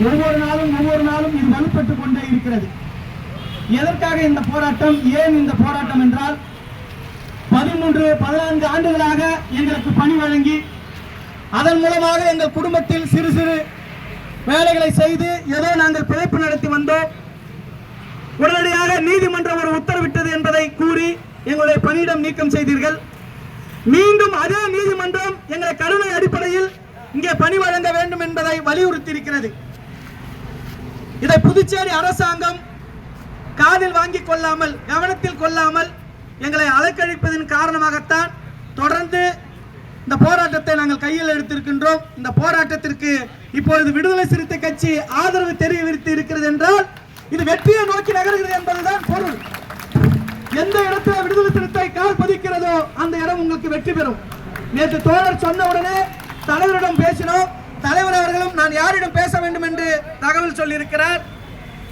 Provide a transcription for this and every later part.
ஒவ்வொரு நாளும் இது வலுப்பட்டுக் கொண்டே இருக்கிறது. எதற்காக இந்த போராட்டம், ஏன் இந்த போராட்டம் என்றால் 13-14 ஆண்டுகளாக எங்களுக்கு பணி வழங்கி அதன் மூலமாக எங்கள் குடும்பத்தில் சிறு சிறு வேலைகளை செய்து ஏதோ நாங்கள் பிழைப்பு நடத்தி வந்தோம். உடனடியாக நீதிமன்றம் ஒரு உத்தரவிட்டது என்பதை கூறி எங்களுடைய பணியிடம் நீக்கம் செய்தீர்கள். மீண்டும் அதே நீதிமன்றம் எங்களை கருணை அடிப்படையில் இங்கே பணி வழங்க வேண்டும் என்பதை வலியுறுத்தி இருக்கிறது. இதை புதுச்சேரி அரசாங்கம் காதில் வாங்கிக் கொள்ளாமல், கவனத்தில் கொள்ளாமல் எங்களை அலைக்கழிப்பதன் காரணமாகத்தான் தொடர்ந்து இந்த போராட்டத்தை நாங்கள் கையில் எடுத்திருக்கின்றோம். இந்த போராட்டத்திற்கு இப்பொழுது விடுதலை சிறுத்தை கட்சி ஆதரவு தெரிவித்து இருக்கிறது என்றால் இது வெற்றியை நோக்கி நகர்கிறது என்பதுதான் பொருள். எந்த இடத்துல விடுதலை சிறுத்தை கால் பதிக்கிறதோ அந்த இடம் உங்களுக்கு வெற்றி பெறும். நேற்று தோழர் சொன்ன உடனே தலைவரிடம் பேசினோம். தலைவர் அவர்களும் நான் யாரிடம் பேச வேண்டும் என்று தகவல் சொல்லியிருக்கிறார்.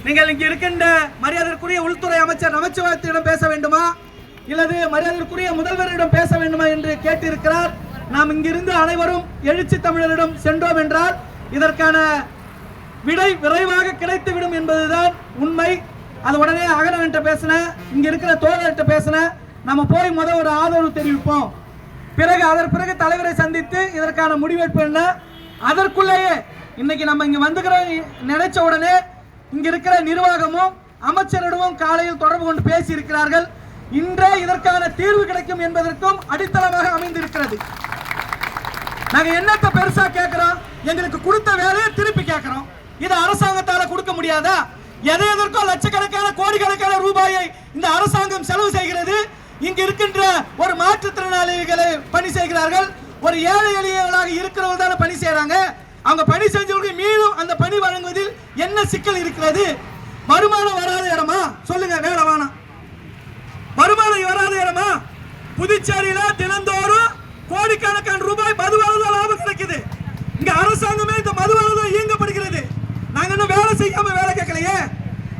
நீங்கள் இங்கு இருக்கின்ற மரியாதைக்குரிய உள்துறை அமைச்சர் நமச்சிவாயத்திடம் பேச வேண்டுமா இல்லது மரியாதைக்குரிய முதல்வரிடம் பேச வேண்டுமா என்று கேட்டிருக்கிறார். நாம் இங்கிருந்து அனைவரும் எழுச்சி தமிழரிடம் சென்றோம் என்றால் இதற்கான விடை விரைவாக கிடைத்துவிடும் என்பதுதான் உண்மை. அது உடனே அகனவன்ட்ட பேசின, இங்க இருக்கிற தோழர்கிட்ட பேசின, நம்ம போய் ஒரு ஆதரவு தெரிவிப்போம், அதற்கு பிறகு தலைவரை சந்தித்து இதற்கான முடிவெடுப்பு என்ன. அதற்குள்ளேயே இன்னைக்கு நம்ம இங்க வந்துக்கிறோம் நினைச்ச உடனே இங்க இருக்கிற நிர்வாகமும் அமைச்சரிடமும் காலையில் தொடர்பு கொண்டு பேசி இருக்கிறார்கள். இன்றே இதற்கான தீர்வு கிடைக்கும் என்பதற்கும் அடித்தளமாக அமைந்திருக்கிறது. நாங்க என்னத்தை பெருசா கேட்கிறோம், எங்களுக்கு கொடுத்த வேலையை திருப்பி கேட்கிறோம். இது அரசாங்கத்தால கொடுக்க முடியாதா? எதற்கோ லட்சக்கணக்கான கோடிக்கணக்கான ரூபாயை இந்த அரசாங்கம் செலவு செய்கிறது. இங்கு இருக்கின்ற ஒரு மாற்றுத்திறனாளிகளை பணி செய்கிறார்கள். ஒரு ஏழை எளியவர்களாக இருக்கிறவர்கள் தானே பணி செய்யறாங்க. அவங்க பணி செஞ்சவங்களுக்கு மீண்டும் அந்த பணி வழங்குவதில் என்ன சிக்கல் இருக்கிறது? வருமானம் வராத இடமா சொல்லுங்க? வேலை வேணாம், வருமானம் வராத இடமா? புதுச்சேரியில தினந்தோறும் கோடிக்கணக்கான ரூபாய் மதுவாளர்கள் லாபம் கிடைக்குது. இங்க அரசாங்கமே இந்த மதுவாளர்கள் இயங்கப்படுகிறது. நாங்க இன்னும் வேலை செய்யாம வேலை கேட்கலையே.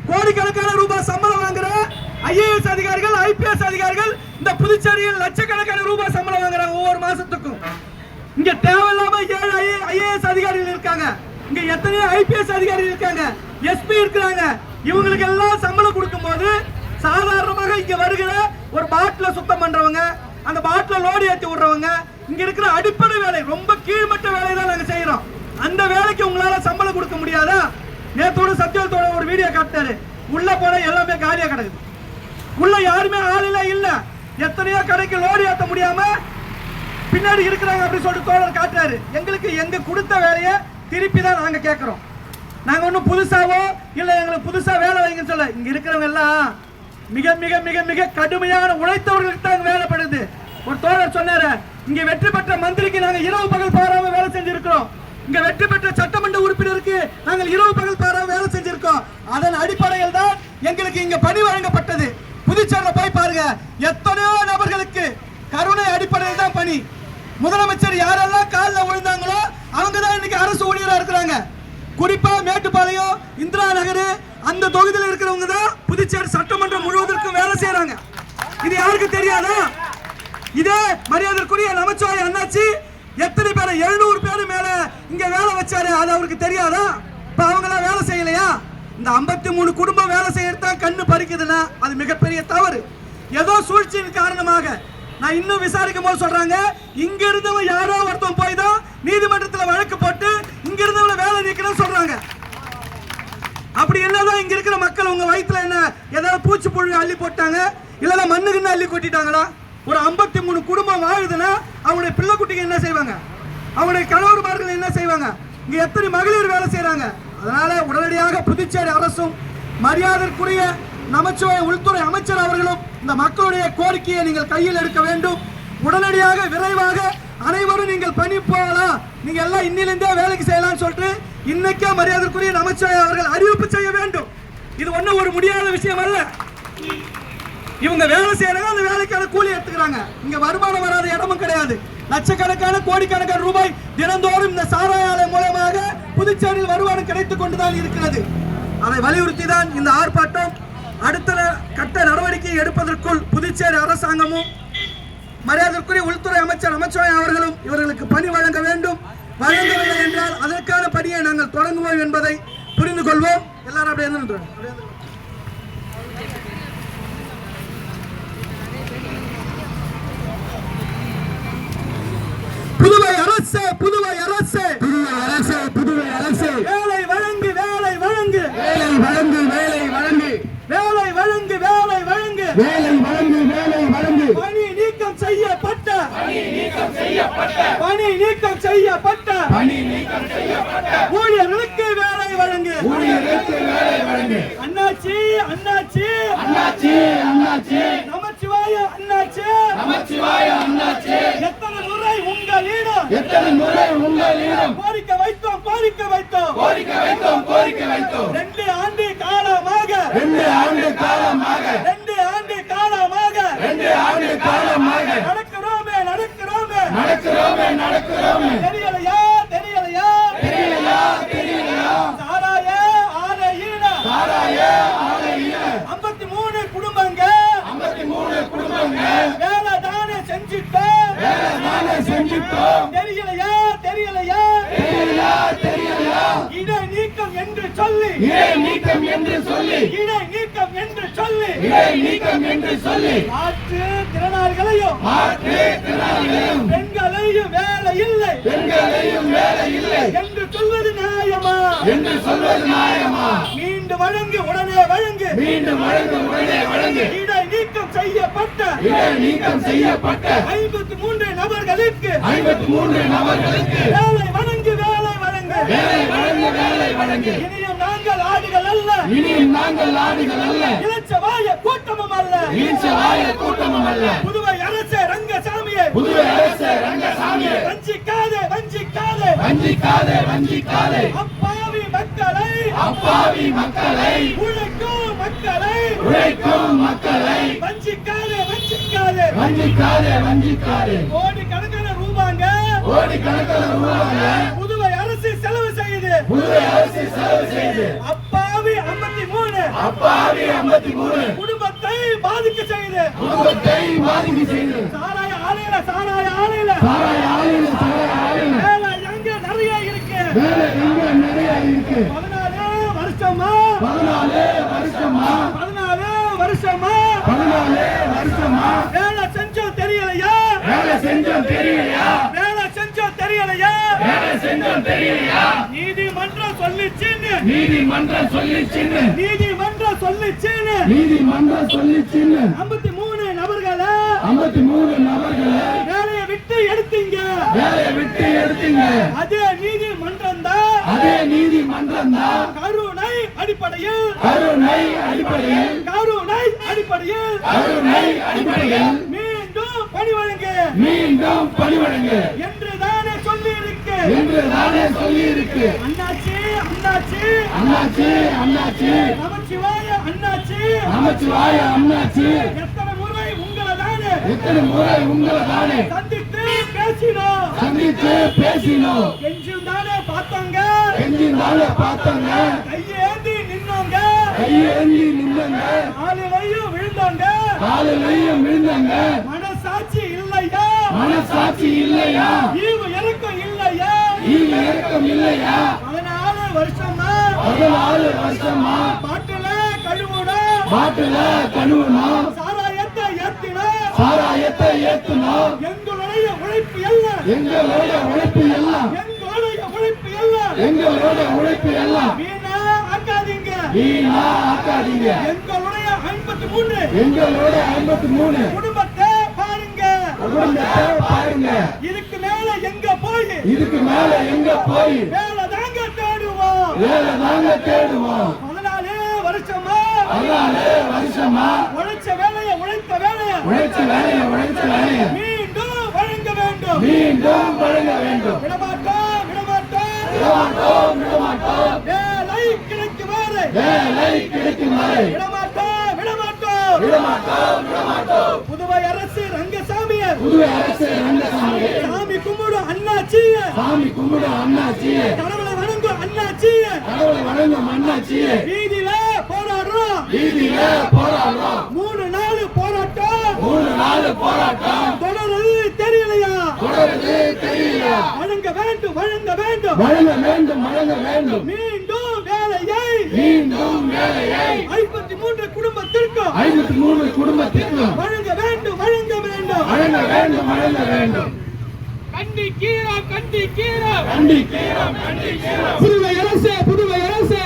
கோடிக்கணக்கான ரூபாய் சம்பளம் வாங்குற IAS அதிகாரிகள், IPS அதிகாரிகள் இந்த புதுச்சேரியில் லட்சக்கணக்கான ரூபாய் சம்பளம் வாங்குறாங்க ஒவ்வொரு மாசத்துக்கும். இங்க தேவையில்லாம 7 IAS அதிகாரிகள் இருக்காங்க, இங்க எத்தனையோ IPS அதிகாரிகள் இருக்காங்க, SP இருக்கிறாங்க. இவங்களுக்கு எல்லாம் சம்பளம் கொடுக்கும் போது சாதாரணமாக இங்க வருகிற ஒரு பாட்டில சுத்தம் பண்றவங்க, அந்த பாட்டில லோடு ஏற்றி விடுறவங்க, இங்க இருக்கிற அடிப்படை வேலை, ரொம்ப கீழ்மட்ட வேலையை தான் நாங்க செய்யறோம். அந்த வேலைக்கு உங்களால சம்பளம் கொடுக்க முடியாதா? நேத்தோட சத்தியத்தோட ஒரு வீடியோ காட்டாரு. உள்ள போன எல்லாமே காலியா கிடக்குது, உள்ள யாருமே ஆளில இல்ல. எத்தனையோ கடைக்கு லோடு ஏற்ற முடியாம பின்னாடி இருக்கிறாங்க அப்படி சொல்லிட்டு தோழர் காட்டுறாரு. எங்களுக்கு எங்க கொடுத்த வேலையை திருப்பி தான் நாங்க கேட்கிறோம். நாங்க ஒன்னும் புதுசாவோ இல்ல எங்களுக்கு புதுசா வேலை வைங்கன்னு சொல்ல. இங்க இருக்கிறவங்க எல்லாம் மிக மிக மிக மிக கடுமையான உழைத்தவர்களுக்கு தான் வேலைப்படுது. ஒரு தோழர் சொன்னாரு, இங்க வெற்றி பெற்ற மந்திரிக்கு நாங்க இரவு பகல் பாராம வேலை செஞ்சிருக்கிறோம். இங்க வெற்றி பெற்ற சட்டமன்ற உறுப்பினருக்கு நாங்கள் இரவு பகல் பாராம வேலை செஞ்சிருக்கோம். அதன் அடிப்படையில் தான் எங்களுக்கு இங்க பணி வழங்கப்பட்டது. புதுச்சேரியில் போய் பாருங்க, எத்தனையோ நபர்களுக்கு கருணை அடிப்படையில் தான் பணி. முதலமைச்சர் யாரெல்லாம் காலில் விழுந்தாங்களோ அவங்க தான் இன்னைக்கு அரசு ஊழியரா இருக்கிறாங்க. குறிப்பா மேட்டுப்பாளையம், இந்திரா நகர் அந்த தொகுதியில் இருக்கிறவங்க தான் புதுச்சேரி சட்டமன்றம் முழுவதற்கும் வேலை செய்யறாங்க. இது யாருக்கு தெரியாதா? இதே மரியாதைக்குரிய நமச்சிவாய அண்ணாச்சி எத்தனை பேரை 700 பேரு மேல இங்க வேலை வச்சாரு, அது அவருக்கு தெரியாதா? இப்ப அவங்க எல்லாம் வேலை செய்யலையா? இந்த 53 குடும்பம் வேலை செய்யறதுதான் கண்ணு பறிக்குதுன்னா அது மிகப்பெரிய தவறு. ஏதோ சூழ்ச்சியின் காரணமாக நான் இன்னும் விசாரிக்கும் போது சொல்றாங்க, இங்க இருந்தவங்க யாரோ ஒருத்தன் போய் தான் நீதிமன்றத்தில் வழக்கு போட்டு இங்க இருந்தவங்க வேலை நீக்கணும்னு சொல்றாங்க. அப்படி என்னதான் இங்க இருக்கிற மக்கள் உங்க வயிற்றுல என்ன ஏதாவது பூச்சி புழு அள்ளி போட்டாங்க, இல்லைன்னா மண்ணுக்குன்னு அள்ளி கொட்டிட்டாங்களா? ஒரு 53 குடும்பம் வாழுதுன்னா அவங்களுடைய பிள்ளை குட்டிங்க என்ன செய்வாங்க? அவங்களுடைய கணவர்மார்கள் என்ன செய்வாங்க? இங்க எத்தனை மகளிர் வேலை செய்யறாங்க? அதனால உடனடியாக புதுச்சேரி அரசும் மரியாதைக்குரிய நமச்சிவாய உள்துறை அமைச்சர் அவர்களும் இந்த மக்களுடைய கோரிக்கையை நீங்கள் கையில் எடுக்க வேண்டும். உடனடியாக விரைவாக அனைவரும் நீங்கள் பணி போகலாம், நீங்க எல்லாம் இன்னிலிருந்தே வேலைக்கு செய்யலாம் சொல்லிட்டு இன்னைக்கே மரியாதைக்குரிய நமச்சிவாய அவர்கள் அறிவிப்பு செய்ய வேண்டும். இது ஒன்றும் ஒரு முடியாத விஷயம் அல்ல. இவங்க வேலை செய்யறாங்க, அந்த வேலைக்கான கூலி எடுத்துக்கிறாங்க. இங்க வருமானம் வராத இடமும் கிடையாது. லட்சக்கணக்கான கோடிக்கணக்கான ரூபாய் தினந்தோறும் இந்த சாராய ஆலை மூலமாக புதுச்சேரியில் வருமானம் கிடைத்துக் கொண்டுதான் இருக்கிறது. அதை வலியுறுத்தி தான் இந்த ஆர்ப்பாட்டம். அடுத்த கட்ட நடவடிக்கை எடுப்பதற்குள் புதுச்சேரி அரசாங்கமும் மரியாதைக்குரிய உள்துறை அமைச்சர் நமச்சிவாய அவர்களும் இவர்களுக்கு பணி வழங்க வேண்டும். வழங்கவில்லை என்றால் அதற்கான பணியை நாங்கள் தொடங்குவோம் என்பதை சொல்றேன். புதுவை அரசு புதுவை அரசு புதுவை அரசு புதுவை அரசு வேலை வழங்கு வேலை வழங்கு வேலை வழங்கு வேலை வழங்கு வேலை வழங்கு வேலை வழங்கு வேலை வழங்கு வேலை வழங்கு பணி நீக்கம் செய்யப்பட்ட ஊழியர்களுக்கு வேலை வழங்கு அண்ணாச்சி அண்ணாச்சி அண்ணாச்சி அண்ணாச்சி நமச்சிவாய அண்ணாச்சி எத்தனை முறை உங்களிடம் கோரிக்கை வைத்தோம் 2 ஆண்டு காலமாக நடக்கிறோமே தெரியலையா சாராய ஆலையில 53 குடும்பங்கள் வேலை தானே செஞ்சிட்டோம் தெரியலையா இடை நீக்கம் என்று சொல்லி மாற்றுத்திறனாளிகளையும் பெண்களையும் வேலை இல்லை என்று சொல்வது நியாயமா மீண்டு வழங்கு உடனே வழங்கு இடை நீக்கம் செய்யப்பட்ட 53 நபர்களுக்கு வேலை வழங்கு இனியும் நாங்கள் ஆடுகள் அல்ல இலச்சவாய கூட்டமும் அல்ல புதுவை அரசே ரங்கசாமியே வஞ்சிக்காதே அப்பாவி மக்களை உழைக்கும் மக்களை வஞ்சிக்காதே கோடிக்கணக்கான ரூபாங்க புதுவை அரசு செலவு செய்து அப்பாவி 53 குடும்பத்தை பாதிக்க செய்து சாராய ஆலையில வேலை எங்க நிறைய இருக்கு 14 வருஷமா வேலை செஞ்சோம் தெரியலையா நீதிமன்றம் சொல்லிச்சின்னு 53 நபர்களை வேலையை விட்டு எடுத்தீங்க அதே நீதிமன்றம் தான் கருணை அடிப்படையில் மீண்டும் பணி வழங்கு என்று தானே சொல்லி இருக்கு அண்ணாச்சி நமச்சிவாய அண்ணாச்சி எத்தனை முறை உங்களை தானே சந்தித்து பேசினோம் கெஞ்சும் தானே பார்த்தோங்க கையேந்தி நின்னோங்க காலிலையும் விழுந்தோங்க மனசாட்சி இல்லையா ஈவு இறக்கம் இல்லையா 14 வருஷமா பாட்டுல கழுவுனோம் சாராயத்தை ஏத்துனோம் எங்களுடைய உழைப்பு எல்லாம் வீணா ஆக்காதீங்க எங்களுடைய 53 குடும்பத்தை பாருங்க இதுக்கு மேல எங்க போய் வேலை தாங்க தேடுவோம் 14 வருஷமா உழைச்ச வேலையை மீண்டும் வழங்க வேண்டும் விடமாட்டோம் வேலை கிடைக்கும் வரை விடமாட்டோம் புதுவை அரசு ரங்கசாமிய சாமி கும்பிடும் அண்ணாச்சிய கடவுளை வணங்கும் அண்ணாச்சிய வீதியில போராடுறோம் 3 நாள் போராட்டம் தொடருது தெரியலையா வழங்க வேண்டும் மீண்டும் வேலையை மீண்டும் வேலையை 53 குடும்பத்திற்கும் வழங்க வேண்டும் புதுவை அரசு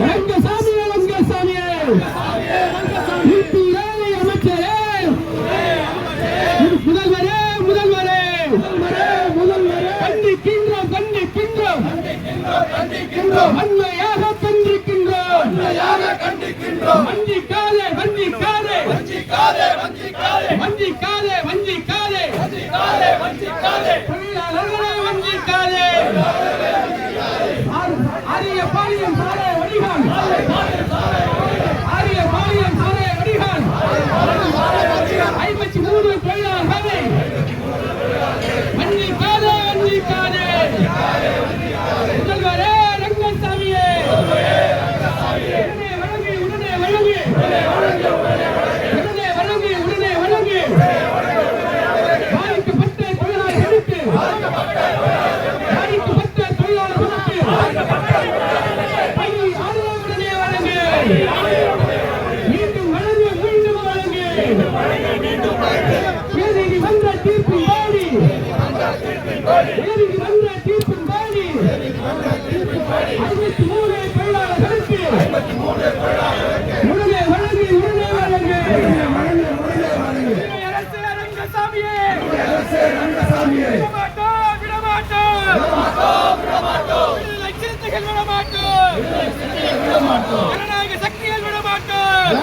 ரங்கசாமியே அமைச்சரே முதல்வரே கண்டிக்கின்றோம் வன்மையாக கண்டிக்கின்றோம் வஞ்சிக்காதே தொழிலாளர்களை வஞ்சிக்காதே அரிய பாலியம் சாலை வடிகால் 53 தொழிலாளர்களை வஞ்சிக்காதே முதல்வரே ரங்கசாமியே உடனே வழங்கு பாதிக்கப்பட்ட தொழிலாளர்களுக்கு உடனே வழங்கு மீண்டும் வழங்கு நீதிமன்ற தீர்ப்பின் பாடி 53 தொழிலாளர்களுக்கு உடனே வழங்கு ஜனநாயக சக்திகள் விடமாட்டோம்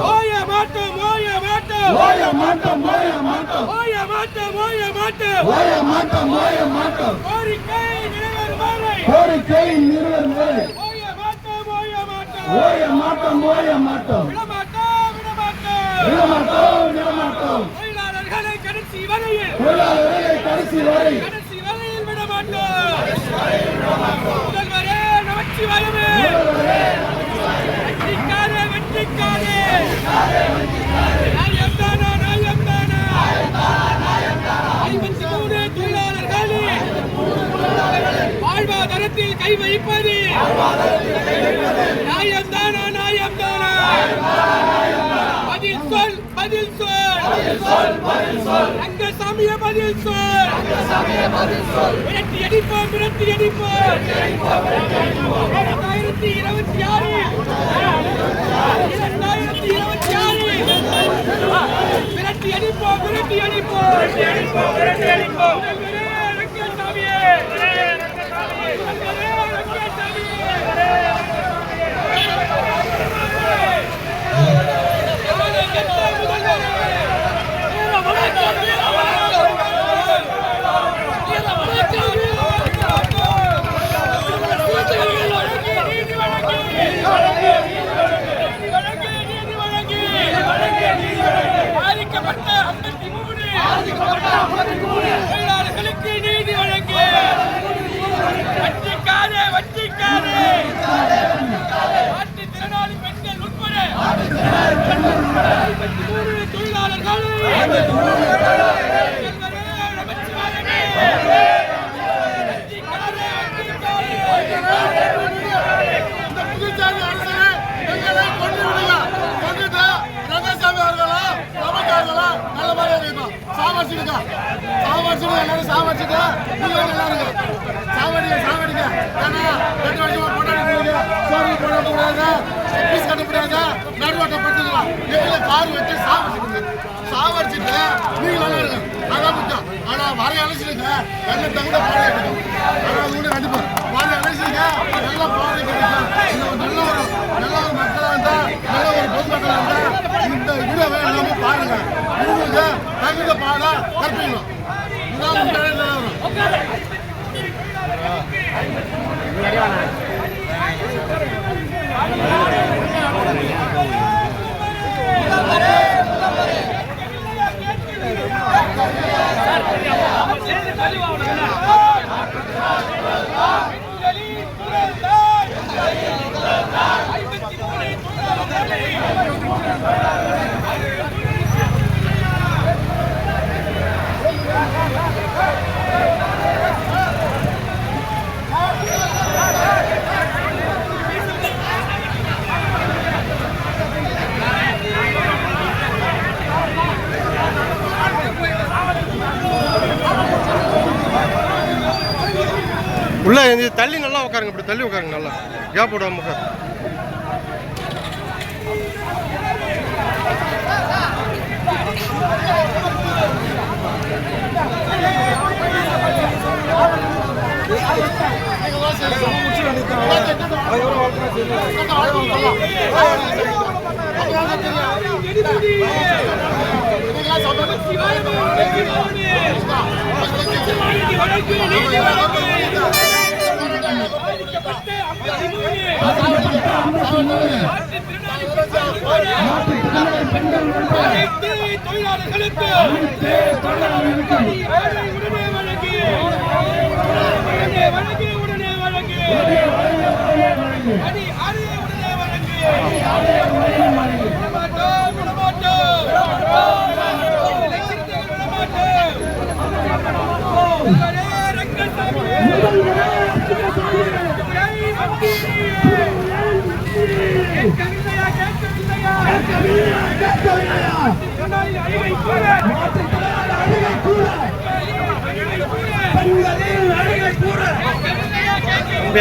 ஓய மாட்டோம் கோரிக்கை நிறைவேறும் வரை ஓய மாட்டோம் விடமாட்டோம் தொழிலாளர்களை கடைசி வரையில் விடமாட்டோம் முதல்வரே நமச்சிவாயமே வஞ்சிக்காதே நியாயம் தானா 53 தொழிலாளர்களின் வாழ்வாதாரத்தில் கை வைப்பது நியாயம் தானா பதில் சொல் ரங்கசாமியே பதில் சொல் விரட்டி அடிப்போம் 2026 விரட்டி அடிப்போம் ரங்கசாமியே பாதிக்கப்பட்ட 53 தொழிலாளர்களுக்கு நீதி வழங்கு வஞ்சிக்காதே மாற்றுத்திறனாளி பெண்கள் உட்பட 53 தொழிலாளர்கள் உள்ள தள்ளி நல்லா உட்காருங்க, இப்படி தள்ளி உட்காருங்க, நல்லா கேப் விடாம உட்காரு.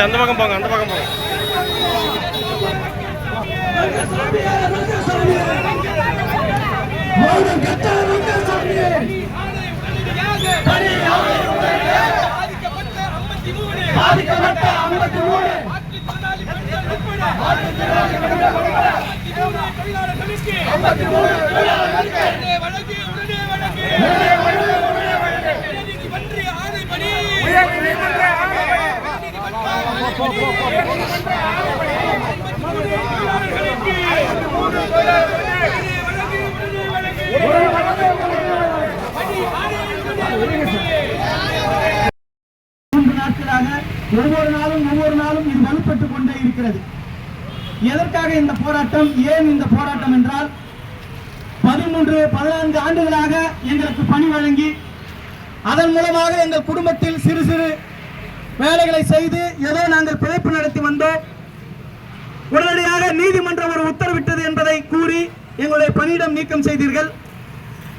அந்த பக்கம் போங்க, அந்த பக்கம் போங்க. ஒவ்வொரு நாளும் இது வலுப்பட்டுக் கொண்டே இருக்கிறது. எதற்காக இந்த போராட்டம்? ஏன் இந்த போராட்டம் என்றால் 13-14 ஆண்டுகளாக எங்களுக்கு பணி வழங்கி அதன் மூலமாக எங்கள் குடும்பத்தில் சிறு சிறு வேலைகளை செய்து ஏதோ நாங்கள் பிழைப்பு நடத்தி வந்தோம். உடனடியாக நீதிமன்றம் ஒரு உத்தரவிட்டது என்பதை கூறி எங்களுடைய பணியிடம் நீக்கம் செய்தீர்கள்.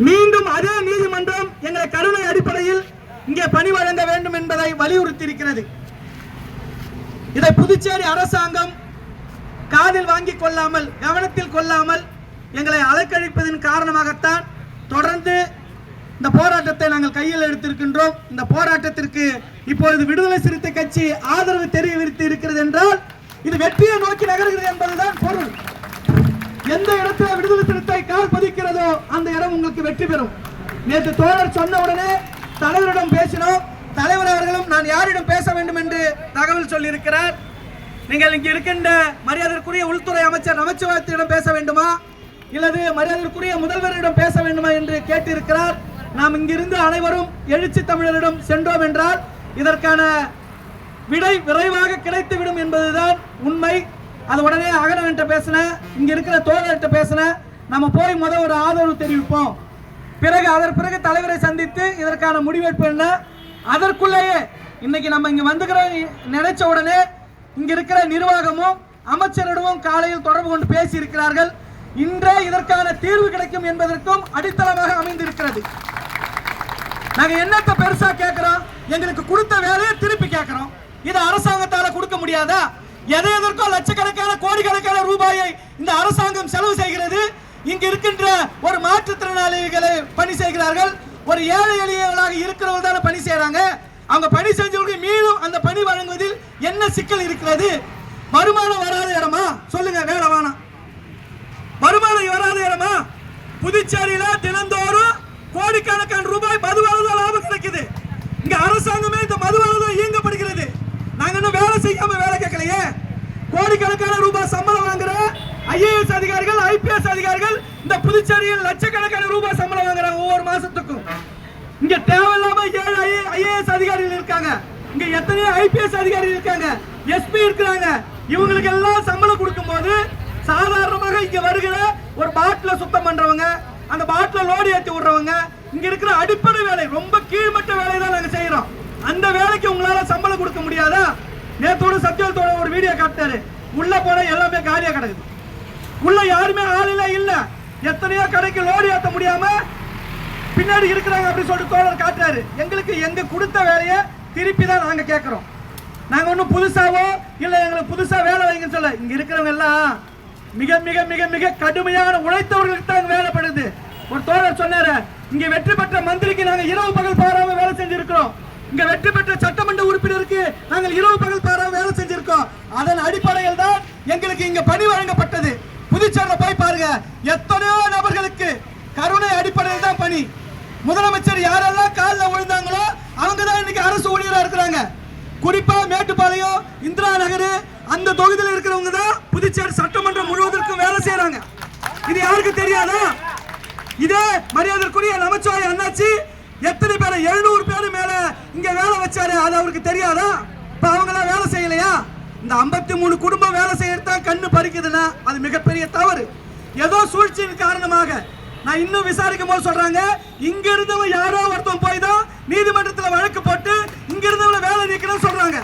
மீண்டும் அதே நீதிமன்றம் எங்களை கருணை அடிப்படையில் இங்கே பணி வழங்க வேண்டும் என்பதை வலியுறுத்தி இருக்கிறது. இதை புதுச்சேரி அரசாங்கம் காதில் வாங்கிக் கொள்ளாமல், கவனத்தில் கொள்ளாமல் எங்களை அலைக்கழிப்பதன் காரணமாகத்தான் தொடர்ந்து இந்த போராட்டத்தை நாங்கள் கையில் எடுத்திருக்கின்றோம். இந்த போராட்டத்திற்கு இப்பொழுது விடுதலை சிறுத்தை கட்சி ஆதரவு தெரிவித்து இருக்கிறது என்றால் இது வெற்றியை நோக்கி நகர்கிறது என்பதுதான் பொருள். எந்த இடத்துல விடுதலை சிறுத்தை கால் பதிக்கிறதோ அந்த இடம் உங்களுக்கு வெற்றி பெறும். நேற்று தோழர் சொன்ன உடனே தலைவரிடம் பேசினோம். தலைவர் அவர்களும் நான் யாரிடம் பேச வேண்டும் என்று தகவல் சொல்லியிருக்கிறார். நீங்கள் இங்கு இருக்கின்ற மரியாதைக்குரிய உள்துறை அமைச்சர் நமச்சிவாயத்திடம் பேச வேண்டுமா இல்லது மரியாதைக்குரிய முதல்வரிடம் பேச வேண்டுமா என்று கேட்டிருக்கிறார். நாம் இங்கிருந்து அனைவரும் எழுச்சி தமிழரிடம் சென்றோம் என்றால் இதற்கான விடை விரைவாக கிடைத்துவிடும் என்பதுதான் உண்மை. அது உடனே அகனவன்ட்ட பேசின, இங்க இருக்கிற தோழர்கிட்ட பேசின, நம்ம போய் ஒரு ஆதரவு தெரிவிப்போம், பிறகு அதற்கு பிறகு தலைவரை சந்தித்து இதற்கான முடிவெடுப்பு என்ன. அதற்குள்ளேயே இன்னைக்கு நம்ம இங்க வந்துக்கிற நினைச்ச உடனே இங்க இருக்கிற நிர்வாகமும் அமைச்சரிடமும் காலையில் தொடர்பு கொண்டு பேசி இருக்கிறார்கள். இன்றே இதற்கான தீர்வு கிடைக்கும் என்பதற்கும் அடித்தளமாக அமைந்திருக்கிறது. நாங்க என்னத்தை பெருசா கேட்கிறோம்? எங்களுக்கு கொடுத்த வேலையை திருப்பி கேட்கிறோம். இது அரசாங்கத்தால கொடுக்க முடியாதா? எதற்கோ லட்சக்கணக்கான கோடிக்கணக்கான ரூபாயை இந்த அரசாங்கம் செலவு செய்கிறது. இங்கு இருக்கின்ற ஒரு மாற்றுத்திறனாளிகளை பணி செய்கிறார்கள். ஒரு ஏழை எளியவர்களாக இருக்கிறவர்கள் தானே பணி செய்யறாங்க. அவங்க பணி செஞ்சவங்களுக்கு மீண்டும் அந்த பணி வழங்குவதில் என்ன சிக்கல் இருக்கிறது? வருமானம் வராத இடமா? சொல்லுங்க. வேலை வேணாம், வருமானம் வராத இடமா? புதுச்சேரியில தினந்தோறும் கோடிக்கணக்கான ரூபாய் மதுவாளர்கள் லாபம் கிடைக்குது. இங்க அரசாங்கமே இந்த மதுவாளர்கள் இயங்கப்படுகிறது. நாங்க இன்னும் வேலை செய்யாம வேலை கேட்கலையே. கோடிக்கணக்கான ரூபாய் சம்பளம் வாங்குற ஐஏஎஸ் அதிகாரிகள், ஐபிஎஸ் அதிகாரிகள் இந்த புதுச்சேரியில் லட்சக்கணக்கான ரூபாய் சம்பளம் வாங்குறாங்க ஒவ்வொரு மாசத்துக்கும். இங்க தேவையில்லாம 7 ஐஏஎஸ் அதிகாரிகள் இருக்காங்க. இங்க எத்தனையோ ஐபிஎஸ் அதிகாரிகள் இருக்காங்க, எஸ்பி இருக்கிறாங்க. இவங்களுக்கு எல்லாம் சம்பளம் கொடுக்கும் போது சாதாரணமாக இங்க வருகிற ஒரு பாட்டில சுத்தம் பண்றவங்க, அந்த பாட்டில லோடு ஏற்றி விடுறவங்க, இங்க இருக்கிற அடிப்படை வேலை, ரொம்ப கீழ்மட்ட வேலை தான் நாங்க செய்யறோம். அந்த வேலைக்கு உங்களால சம்பளம் கொடுக்க முடியாதா? நேத்தோட சத்தியத்தோட ஒரு வீடியோ காட்டாரு. உள்ள போன எல்லாமே காலியா கிடக்குது. உள்ள யாருமே ஆளில இல்ல. எத்தனையோ கடைக்கு லோடு ஏற்ற முடியாம பின்னாடி இருக்கிறாங்க அப்படி சொல்லிட்டு தோழர் காட்டுறாரு. எங்களுக்கு எங்க கொடுத்த வேலையை திருப்பி தான் நாங்க கேட்கிறோம். நாங்க ஒன்றும் புதுசாவோ இல்லை எங்களுக்கு புதுசா வேலை வைங்கன்னு சொல்ல. இங்க இருக்கிறவங்க எல்லாம் மிக மிக மிக மிக கடுமையான உழைத்தவர்களுக்கு தான் வேலைப்படுது. ஒரு தோழர் சொன்னாரு, இங்க வெற்றி பெற்ற மந்திரிக்கு நாங்க இரவு பகல் பாராம வேலை செஞ்சிருக்கிறோம். இங்க வெற்றி பெற்ற சட்டமன்ற உறுப்பினருக்கு நாங்கள் இரவு பகல் பாராம வேலை செஞ்சிருக்கோம். அதன் அடிப்படையில் தான் எங்களுக்கு இங்க பணி வழங்கப்பட்டது. புதுச்சேரியில போய் பாருங்க, எத்தனையோ நபர்களுக்கு கருணை அடிப்படையில் தான் பணி. முதலமைச்சர் யாரெல்லாம் காலில் விழுந்தாங்களோ அவங்க தான் இன்னைக்கு அரசு ஊழியராக இருக்கிறாங்க. குறிப்பா மேட்டுப்பாளையம், இந்திரா நகர் அந்த தொகுதியில் இருக்கிறவங்க தான் புதுச்சேரி சட்டமன்றம் முழுவதற்கும் வேலை செய்யறாங்க. இது யாருக்கு தெரியாதா? இதே மரியாதைக்குரிய நமச்சிவாய அண்ணாச்சி எத்தனை பேரை 700 பேர் மேல இங்க வேலை வச்சாரு, அது அவருக்கு தெரியாதா? இப்ப அவங்க எல்லாம் வேலை செய்யலையா? இந்த 53 குடும்பம் வேலை செய்யறதுதான் கண்ணு பறிக்குதுன்னா அது மிகப்பெரிய தவறு. ஏதோ சூழ்ச்சியின் காரணமாக நான் இன்னும் விசாரிக்கும் போது சொல்றாங்க, இங்க இருந்தவங்க யாரோ ஒருத்தன் போய் தான் நீதிமன்றத்தில் வழக்கு போட்டு இங்க இருந்தவங்க வேலை நீக்கணும்னு சொல்றாங்க.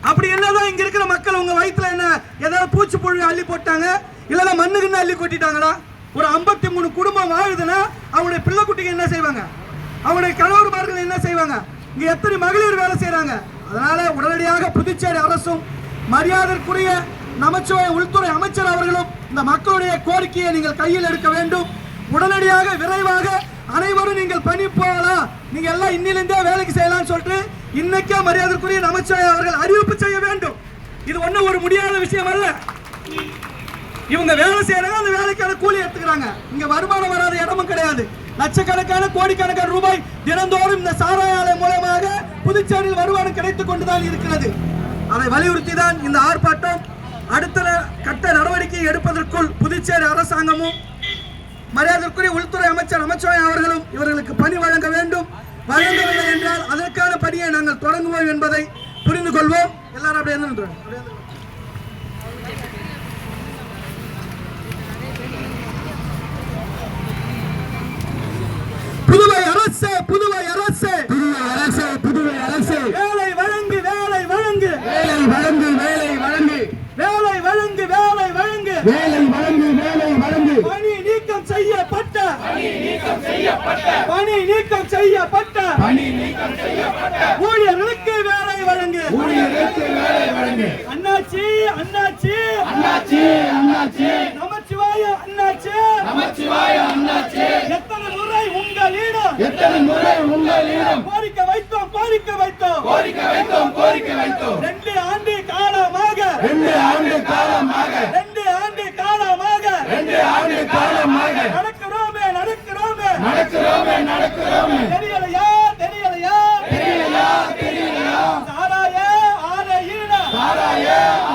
அப்படி என்னதான் இங்க இருக்கிற மக்கள் உங்க வயிற்றுல என்ன ஏதாவது பூச்சி புழு அள்ளி போட்டாங்க, இல்லைன்னா மண்ணுக்குன்னு அள்ளி கொட்டிட்டாங்களா? ஒரு 53 குடும்பம் வாழுதுன்னா அவங்களுடைய பிள்ளை குட்டிங்க என்ன செய்வாங்க? அவங்களுடைய கணவர்மார்கள் என்ன செய்வாங்க? இங்க எத்தனை மகளிர் வேலை செய்யறாங்க? அதனால உடனடியாக புதுச்சேரி அரசும் மரியாதைக்குரிய நமச்சிவாய உள்துறை அமைச்சர் அவர்களும் இந்த மக்களுடைய கோரிக்கையை நீங்கள் கையில் எடுக்க வேண்டும். உடனடியாக விரைவாக அனைவரும் நீங்கள் பணி போகலாம், நீங்க எல்லாம் இன்னிலிருந்தே வேலைக்கு செய்யலாம் சொல்லிட்டு இன்னைக்கே மரியாதைக்குரிய நமச்சிவாய அவர்கள் அறிவிப்பு செய்ய வேண்டும். இது ஒன்றும் ஒரு முடியாத விஷயம் அல்ல. இவங்க வேலை செய்யறாங்க, அந்த வேலைக்கான கூலி எடுத்துக்கிறாங்க. இங்க வருமானம் வராத இடமும் கிடையாது. லட்சக்கணக்கான கோடிக்கணக்கான ரூபாய் தினந்தோறும் இந்த சாராய ஆலை மூலமாக புதுச்சேரியில் வருமானம் கிடைத்துக் கொண்டுதான் இருக்கிறது. அதை வலியுறுத்தி தான் இந்த ஆர்ப்பாட்டம். அடுத்த கட்ட நடவடிக்கை எடுப்பதற்குள் புதுச்சேரி அரசாங்கமும் மரியாதைக்குரிய உள்துறை அமைச்சர் நமச்சிவாய அவர்களும் இவர்களுக்கு பணி வழங்க வேண்டும். வழங்கவில்லை என்றால் அதற்கான பணியை நாங்கள் தொடங்குவோம் என்பதை புரிந்து கொள்வோம். எல்லாரும் அப்படியே நின்றோம். புதுவை அரசு, புதுவை அரசு, புதுவை அரசு, புதுவை அரசு, வேலை வழங்கு, வேலை வழங்கு, வேலை வழங்கு, வேலை வழங்கு, வேலை வழங்கு, வேலை வழங்கு, வேலை வழங்கு, வேலை வழங்கு, பணி நீக்கம் செய்யப்பட்ட, பணி நீக்கம் செய்யப்பட்ட, பணி நீக்கம் செய்யப்பட்ட, பணி நீக்கம் செய்யப்பட்ட ஊழியர்களுக்கு வேலை வழங்கு, ஊழியர்களுக்கு வேலை வழங்கு. அண்ணாச்சி, அண்ணாச்சி, அண்ணாச்சி, அண்ணாச்சி, நமச்சிவாய அண்ணாச்சி, நமச்சிவாய அண்ணாச்சி, எத்தனை முறை உங்களிடம், எத்தனை முறை உங்களிடம் கோரிக்கை வைத்தோம், கோரிக்கை வைத்தோம், கோரிக்கை வைத்தோம், கோரிக்கை வைத்தோம். 2 ஆண்டு காலமாக, 2 ஆண்டு காலமாக, 2 ஆண்டு காலமாக, 2 ஆண்டு காலமாக நடக்கிறோமே, நடக்கிறோமே, நடக்கிறோமே, நடக்கிறோமே. தெரியலையா, தெரியலையா, தெரியலையா, தெரியலையா? சாராய ஆலையில, சாராய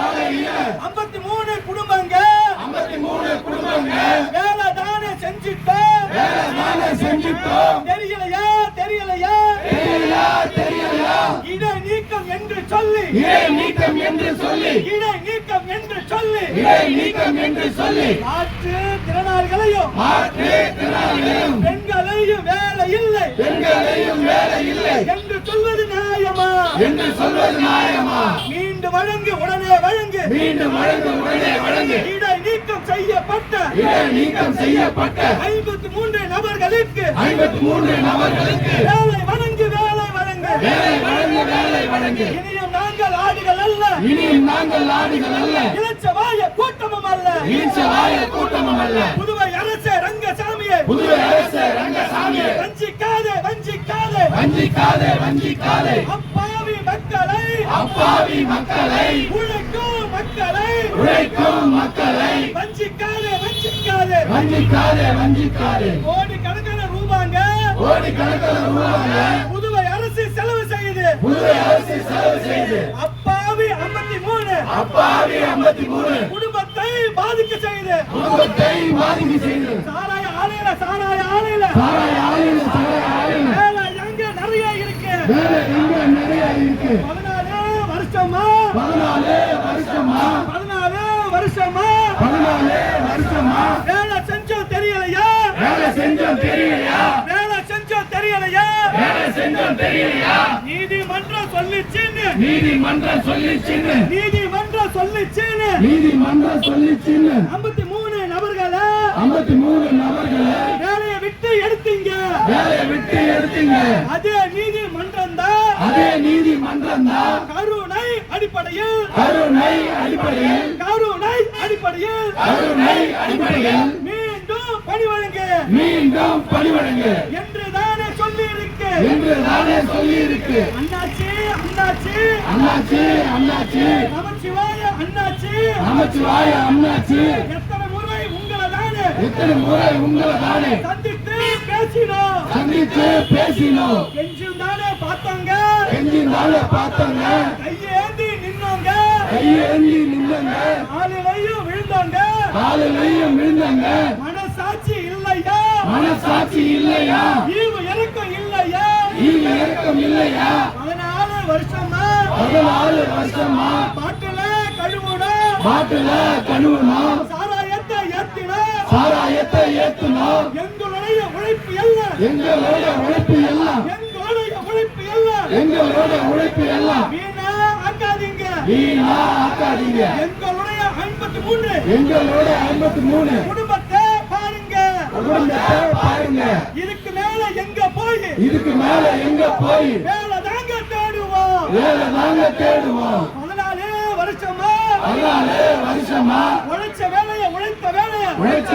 ஆலையில 53 குடும்பங்க, 53 குடும்பங்க வேலை தானே செஞ்சிட்டோம், வேலை தானே செஞ்சிட்டோம். தெரியலையா, தெரியலையா, தெரியலையா, தெரியலையா? இடை நீக்கம் என்று சொல்லி, இடை நீக்கம் என்று சொல்லி, இடை நீக்கம் என்று சொல்லி, இடை நீக்கம் என்று சொல்லி மாற்று திறனாளிகளையும், மாற்று திறனாளிகளையும், பெண்களையும் வேலை இல்லை, பெண்களையும் வேலை இல்லை என்று சொல்வது நியாயமா, என்று சொல்வது நியாயமா? மீண்டும் வழங்கு, உடனே வழங்கு, மீண்டும் வழங்கு, உடனே வழங்கு. இடை நீக்கம் செய்யப்பட்ட, இடை நீக்கம் செய்யப்பட்ட 53 நபர்களுக்கு, 53 நபர்களுக்கு வேலை வழங்கு, வேலை வழங்கு, வேலை வழங்கு, வேலை வழங்கு. இனியும் நாங்கள் ஆடுகள் அல்ல, இனியும் நாங்கள் ஆடுகள் அல்ல, இளச்சவாய கூட்டமும் அல்ல, இளச்சவாய கூட்டமும் அல்ல. புதுவை அரசு ரங்கசாமியே, புதுவை அரசு ரங்கசாமியே, வஞ்சிக்காதே, வஞ்சிக்காதே, வஞ்சிக்காதே, வஞ்சிக்காதே அப்பாவி மக்களை, அப்பாவி மக்களை, உழைக்கும் மக்களை, உழைக்கும் மக்களை வஞ்சிக்காதே, வஞ்சிக்காதே, வஞ்சிக்காதே, வஞ்சிக்காதே. கோடிக்கணக்கான ரூபாங்க, கோடிக்கணக்கான ரூபாங்க புதுவை அரசு செலவு செய்யுது, புதுவை அரசு செலவு செய்யுது. அப்பாவி 53, அப்பாவி 53 குடும்பத்தை பாதிக்க செய்யுது, குடும்பத்தை பாதிக்க செய்யுது. சாராய ஆலையில, சாராய ஆலையில, சாராய ஆலையில, சாராய ஆலையில வேலை எங்க நிறைய இருக்கு, வேலை எங்க நிறைய இருக்கு. 14 வருஷமா, 14 வருஷமா, 14 வருஷமா, 14 வருஷமா வேலை செஞ்சோம் தெரியலையா, வேலை செஞ்சோம் தெரியலையா, வேலை செஞ்சோம் தெரியலையா, வேலை செஞ்சோம் தெரியலையா? நீதிமன்றம் சொல்லிச்சுன்னு, நீதிமன்றம் சொல்லிச்சுன்னு, நீதிமன்றம் சொல்லிச்சுன்னு, நீதிமன்றம் சொல்லிச்சுன்னு 53 நபர்களை, 53 நபர்களை வேலையை விட்டு எடுத்தீங்க, வேலையை விட்டு எடுத்தீங்க. அதே நீதிமன்றம் தான், அதே நீதிமன்றம் சொந்தம்தான் கருணை அடிப்படையில் கருணை அடிப்படையில் கருணை அடிப்படையில் கருணை அடிப்படையில் மீண்டும் பணி வழங்கு மீண்டும் பணி வழங்கு என்று தானே சொல்லி இருக்கு என்று நானே சொல்லி இருக்கு. அண்ணாச்சி அண்ணாச்சி அண்ணாச்சி அண்ணாச்சி நமச்சிவாய அண்ணாச்சி நமச்சிவாய அண்ணாச்சி எத்தனை முறை உங்களை தானே எத்தனை முறை உங்களை தானே சந்தித்து பேசினோம் சந்தித்து பேசினோம். கெஞ்சும் தானே பார்த்தாங்க கெஞ்சி நாள பார்த்தாங்க கையேந்தி நின்னோங்க கையேந்தி நின்னாங்க காலிலையும் விழுந்தோங்க காலையிலையும் விழுந்தாங்க. மனசாட்சி இல்லையா மனசாட்சி இல்லையா ஈவு இறக்கம் இல்லையா ஈவு இறக்கம் இல்லையா 14 வருஷமா 14 வருஷமா பாட்டுல கழுவுடும் பாட்டுல கழுவணும் சாராயத்தை ஏத்தினோம் சாராயத்தை ஏத்தணும். எங்களுடைய உழைப்பு எல்லாம் எங்களோட உழைப்பு எல்லாம் எங்களுடைய உழைப்பு எல்லாம் எங்களோட உழைப்பு எல்லாம் வீணா ஆக்காதீங்க வீணா ஆக்காதீங்க. எங்களுடைய 53 எங்களோட 53 குடும்பத்தை பாருங்க குடும்பத்தை பாருங்க. இதுக்கு மேல எங்க போய் இதுக்கு மேல எங்க போய் வேலை தாங்க தேடுவோம் வேலை நாங்க தேடுவோம். 14 வருஷமா 14 வருஷமா உழைச்ச வேலைய உழைத்த வேலைய உழைச்ச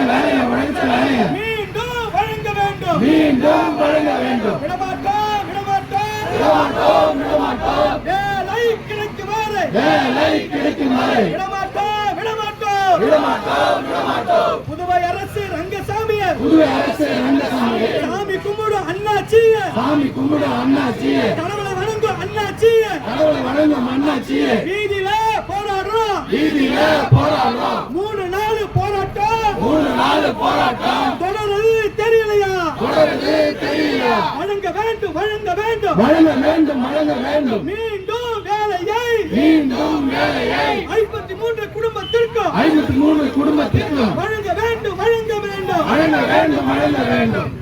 வேலைய மீண்டும் வழங்க வேண்டும் மீண்டும் வழங்க வேண்டும். விடமாட்டோம் விடமாட்டோம் விடமாட்டோம் விடமாட்டோம். வேலை கிடைக்கும் வரை வேலை கிடைக்கும் வரை விடமாட்டோம் விடமாட்டோம் விடமாட்டோம் விடமாட்டோம். புதுவை அரசு ரங்கசாமிய புதுவை அரசு ரங்கசாமி சாமி கும்பிடும் அண்ணாச்சிய சாமி கும்பிடும் அண்ணாச்சியே கடவுளை வணங்கும் அண்ணாச்சிய கடவுளை வணங்கும் அண்ணாச்சியே வீதியில போராடுறோம் வீதியில போராடுறோம். 3 நாள் போராட்டம் 3 நாள் போராட்டம் தொடருது தெரியலையா தொடருது தெரியல. வழங்க வேண்டும் வழங்க வேண்டும் வழங்க வேண்டும் வழங்க வேண்டும். மீண்டும் வேலையை மீண்டும் வேலையை 53 குடும்பத்திற்கும் 53 குடும்பத்திற்கும் வழங்க வேண்டும் வழங்க வேண்டும் வழங்க வேண்டும் வழங்க வேண்டும்.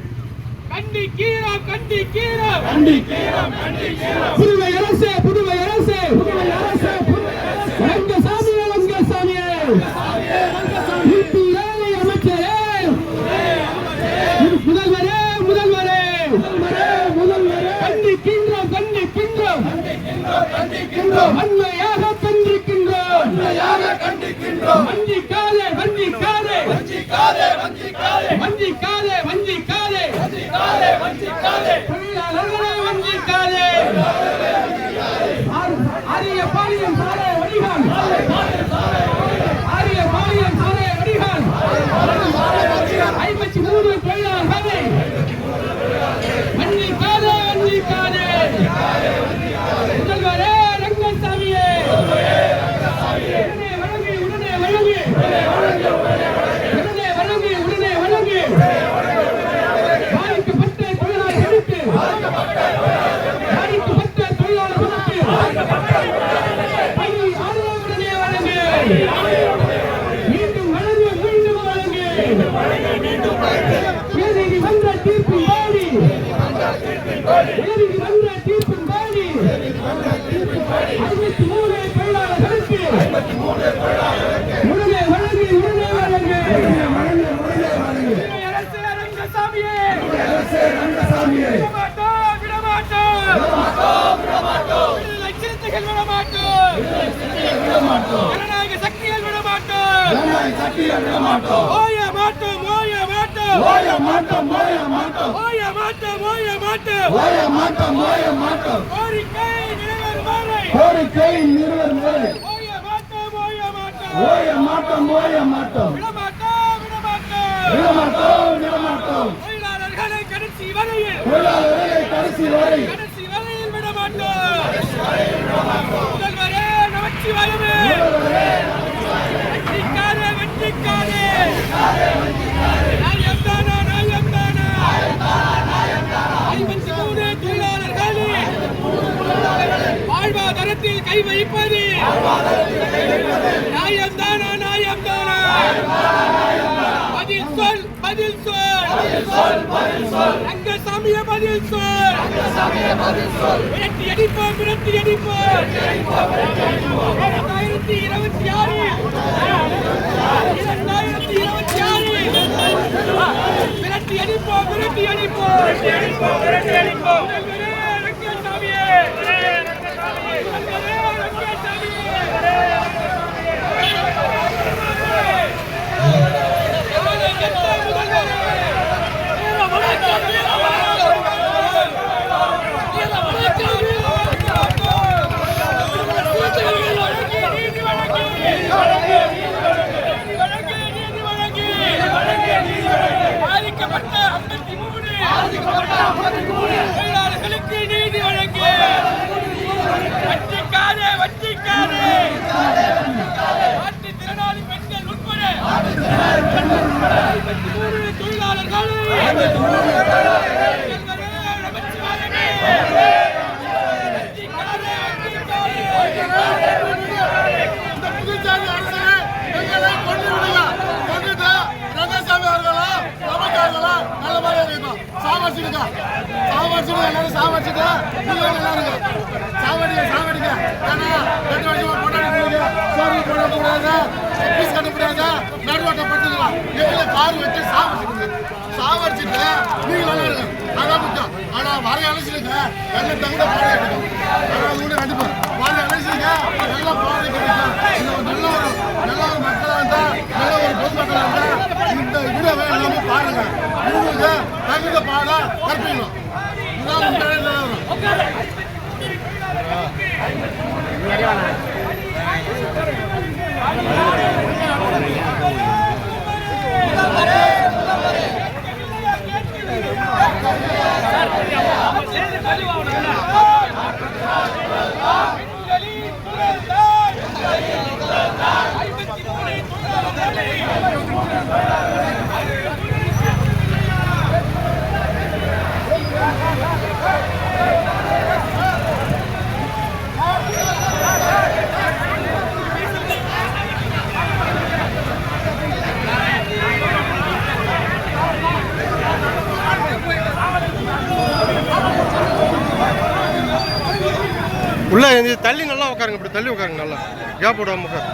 கண்டிக்கிறோம் கண்டிக்கிறோம் கண்டிக்கிறோம் கண்டிக்கிறோம். புதுவை அரசு புதுவை அரசு புதுவை அரசு ரங்கசாமியே ரங்கசாமியே வேலை அமைச்சரே முதல்வரே முதல்வரே முதல்வரே கண்டிக்கின்றோம் கண்டிக்கின்றோம் கண்டிக்கின்றோம் வன்மையாக கண்டிக்கின்றோம் உண்மையாக கண்டிக்கின்றோம். வஞ்சிக்காதே வஞ்சிக்காதே வஞ்சிக்காதே வஞ்சிக்காதே வஞ்சிக்காதே வஞ்சிக்காதே வஞ்சிக்காதே வஞ்சிக்காதே. தொழிலாளர்களை வஞ்சிக்காதே ஆரிய பாலியம் சாலை வடிகால் ஆரிய பாலியம் சாலை வடிகால் 53 தொழிலாளர்களை வஞ்சிக்காதே வஞ்சிக்காதே முதல்வரே ரங்கசாமியே உடனே வழங்கு உடனே வழங்கு உடனே வழங்கு உடனே வழங்கு பாதிக்கப்பட்ட தொழிலாளர்களுக்கு பாதிக்கப்பட்ட தொழிலாளர்களுக்கு பணி ஆதரவுடனே வழங்கு மீண்டும் வழங்கு மீண்டும் வழங்கு உயர்நீதிமன்ற தீர்ப்பின் படி உயர்நீதிமன்ற தீர்ப்பின் படி 53 தொழிலாளர்களுக்கு உடனே வழங்கு உடனே வழங்கு அரசு ரங்கசாமியே விடமாட்டோம் விடமாட்டோம் லட்சத்துகள் விடமாட்டோம் ஜனநாயக சக்திகள் விடமாட்டோம் ஓய மாட்டோம் ஓய மாட்டோம் ஓய மாட்டோம் ஓய மாட்டோம் ஓய மாட்டோம் ஓய மாட்டோம் ஓய மாட்டோம் ஓய மாட்டோம். கோரிக்கை நிறைவேறும் வரை கோரிக்கை நிறைவேறும் வரை ஓய மாட்டோம் ஓய மாட்டோம் ஓய மாட்டோம் ஓய மாட்டோம் விடமாட்டோம் விடமாட்டோம் விடமாட்டோம் விடமாட்டோம். தொழிலாளர்களை கடைசி வரையில் தொழிலாளர்களை கடைசி வரை விடமாட்டோம் முதல்வரே நமச்சிவாயமே வெற்றிக்காரே வெற்றிக்காரே நாயம் தானா 53 தொழிலாளர்களே வாழ்வாதாரத்தில் கை வைப்பது நாயம் தானா பதில் சொல் பதில் சொல் ரங்கசாமியே பதில் சொல் விரட்டி அடிப்போம் 2026 விரட்டி அடிப்போம் ரங்கசாமியே புதுச்சாமி அரசு எங்களை கொண்டு விடுங்க. கொண்டுட்டு ரங்கசாமி அவர்களா நமக்கார்களா நல்ல மாதிரி இருக்கணும். சாவடிச்சுடுங்க, எல்லாரும் சாவடிச்சுட்டு நீங்க நல்லா இருங்க. சாவடிங்க. ஏன்னா 2 வருஷமா கொண்டாடி சோறு போடக்கூடாது, பீஸ் கட்டக்கூடாது, நடுவாட்டை பட்டுக்கலாம். எங்களை கார் வச்சு சாவடிச்சுட்டு நீங்க நல்லா இருங்க. அதான் முக்கியம். ஆனா வர அழைச்சிருங்க எல்லாம் தகுந்த பாடம் எடுக்கும். ஆனால் கூட கண்டிப்பா வர அழைச்சிருங்க எல்லாம் பாடம் கிடைக்கும். நல்ல ஒரு மக்களாக இருந்தா, நல்ல ஒரு பொதுமக்களாக இருந்தா இந்த வீடியோவை எல்லாமே பாருங்க. உங்களுக்கு தகுந்த பாடம் கற்பிக்கணும். இதுதான் உண்மையான நிலவரம். உள்ள தள்ளி நல்லா உட்காருங்க, இப்படி தள்ளி உட்காருங்க, நல்லா கேப் விடாம உட்காரு.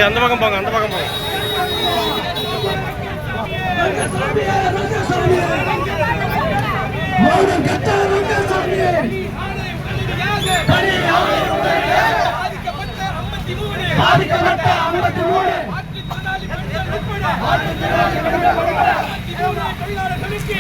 அந்த பக்கம் போங்க, அந்த பக்கம் போங்க. தொழிலாளர்களுக்கு